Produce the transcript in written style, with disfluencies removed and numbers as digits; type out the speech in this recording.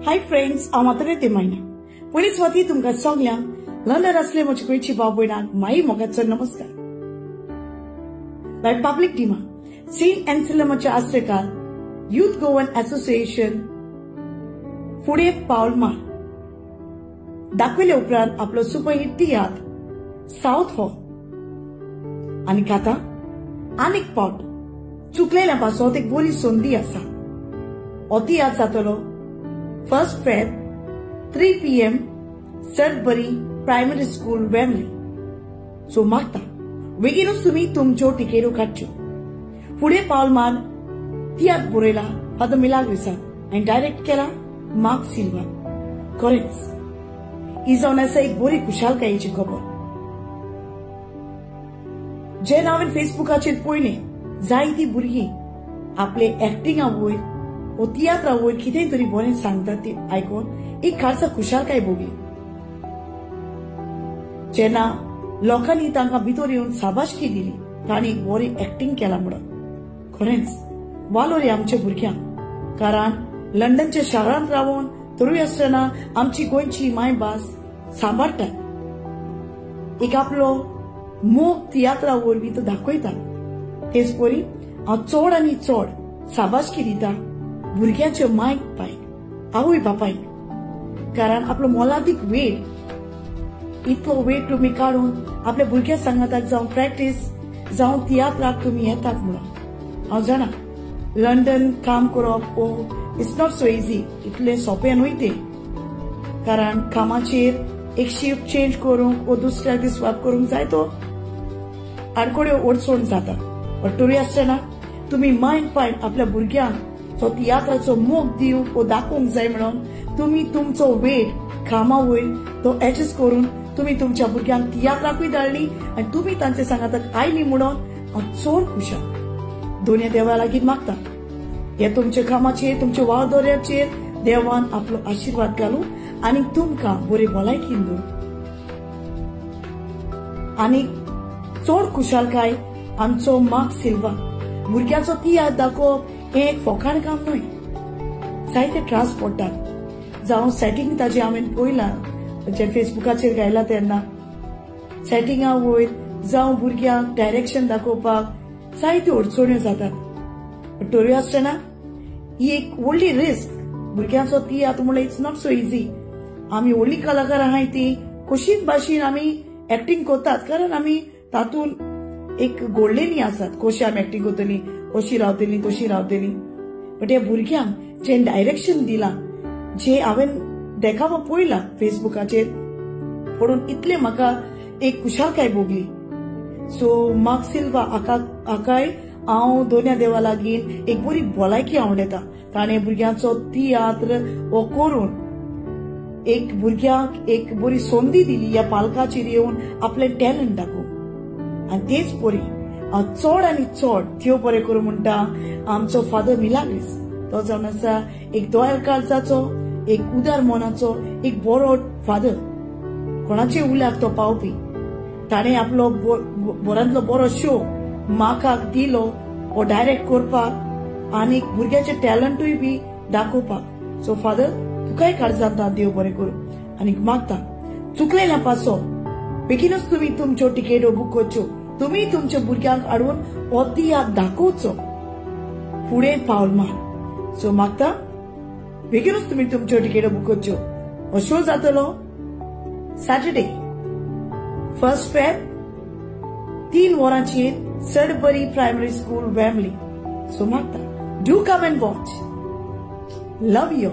Hi friends, हांव मात्र ते मायना पयली स्वाती तुमकां सगल्यांक लंडन असले म्हजे गोंयची भाव भयणांक माई मोगाचो नमस्कार. बाय पब्लिक टिमा सेंट एन्सेलमाच्या आश्रयकार यूथ गोवन असोसिएशन फुडें पावल मार दाखयले उपरांत आपलो सुपरहिट तियात्र साउथ हॉल आनी आतां आनीक पावट चुकलेल्या पासत एक बरी संदी आसा. हो तियात्र जातलो 1 Feb 3 PM Sudbury primary school Wembley. So मागता बेगीनूच तुम्ही तुमच्यो टिकेट्यो काडच्यो. फुडें पावल मार तियात्र बरयला फादर मिलाग्रिसान आनी डायरेक्ट केला मार्क सिल्वा. खरेंच ही जावन आसा एक बरी खुशालकायेची खबर. जेन्ना हांवें फेसबुकाचेर पळयलें जायतीं भुरगीं आपले एक्टिंगा वयर वो तियात्रा वयर कितेंय तरी बरें सांगतात ते आयकून एक खासा खुशालकाय भोगली. जेन्ना लोकांनी तांकां भितर येवन शाबासकी दिली तांणी बरी एक्टिंग केला म्हणून खरेंच वालो रे आमच्या भुरग्यांक. कारण लंडनच्या शारांत रावून तरूय आसतना आमची गोंयची मायभास सांबाळटात. एक आपलो मोग तियात्रा वरवीं तो दाखयता. तेच परी हांव चड आनी चड शाबासकी दिता भुरग्याच्या मायक पायक आवय बापायक. कारण आपलो मोलादीक वेळ इतलो वेळ तुमी काडून आपल्या भुरग्या सांगाताक जावं प्रॅक्टीस जावं तियात्राक तुमी येतात म्हणून. हांव जाणा लंडन काम करप oh it's not so easy, इतलें सोंपें न्हय तें. कारण कामाचेर एक शिफ्ट चेंज करूंक ओ दुसऱ्या दीस स्वाप करूंक जाय तो आडकोड्यो ओडचोड जाता. बट तरी आसतना तुमी मायंड पायंड आपल्या भुरग्यांक तो तियात्राचो मोग दिवंक ओ दाखोवंक जाय म्हणून तुमी तुमचो वेळ कामा वयर तो एडजस्ट करून तुमी तुमच्या भुरग्यांक तियात्राकूय धाडली आनी तुमी तांचे सांगाताक आयली म्हणून हांव चड खुशाल. दोनया देवा लागीं मागता हे तुमच्या कामाचेर तुमच्या वावदोऱ्याचेर देवान आपलो आशिर्वाद घालूं आनी तुमकां बरे भलायकीन दवरूं. आनी चड खुशालकाय आमचो मार्क सिल्वा. भुरग्याचो तियात्र दाखोवप हें एक फोकाण काम न्हय. जायते त्रास पडटात. जावं सेटिंग ताजें हांवें पळयलां जे फेसबुकाचेर घायला तेन्ना सेटिंगा वयर जावं भुरग्यांक डायरेक्शन दाखोवपाक जायत्यो अडचण्यो जातात. तरी आसतना ही एक व्हडली रिस्क. भुरग्यांचो तियात्र म्हणल्यार इट्स नॉट सो इजी. आमी व्हडली कलाकार आहाय ती कशीच भाशेन आमी एक्टिंग करतात कारण आमी तातूंत एक घोळलेली आसात. कशी आमी एक्टिंग करतली, अशी रावतली तशी रावतली. बट ह्या भुरग्यांक जे डायरेक्शन दिलां जे हांवें देखावो पळयला फेसबुकाचेर पडून इतले म्हाका एक खुशालकाय भोगली. सो मार्क सिल्वा हाकाय हांव दोनया देवा लागीं एक बरी भलायकी आवडटा. ताणें भुरग्यांचो तियात्र हो करून एक भुरग्यांक एक बरी संदी दिली ह्या पालकाचेर येवन आपले टॅलंट दाखोवंक. आनी तेच परी हांव चड आनी चड त्यो बरें करूं म्हणटा आमचो फादर मिलाग्रिस. तो जावन आसा एक दयाल काळजाचो एक उदार मनाचो एक बरो फादर. कोणाचे उल्याक तो पावपी. ताणें आपलो बऱ्यांतलो बरो शो म्हाका दिलो हो डायरेक्ट करपाक आनी भुरग्याचे टॅलंटूय बी दाखोवपाक. सो फादर तुकाय काळजांत देव बरें करूं आनी मागता चुकलेल्या पासो बेगीनूच तुमी तुमच्यो टिकेट्यो बूक करच्यो. तुमी तुमच्या भुरग्यांक हाडून हो तियात्र दाखोवचो फुडें पावल मार. सो मागता बेगीनूच तुमी तुमच्यो टिकेट्यो बूक करच्यो. हो शो जातलो सॅटर्डे 1 Feb 3 वरांचेर Sudbury primary school Wembley. So मागता do come and watch. Love you.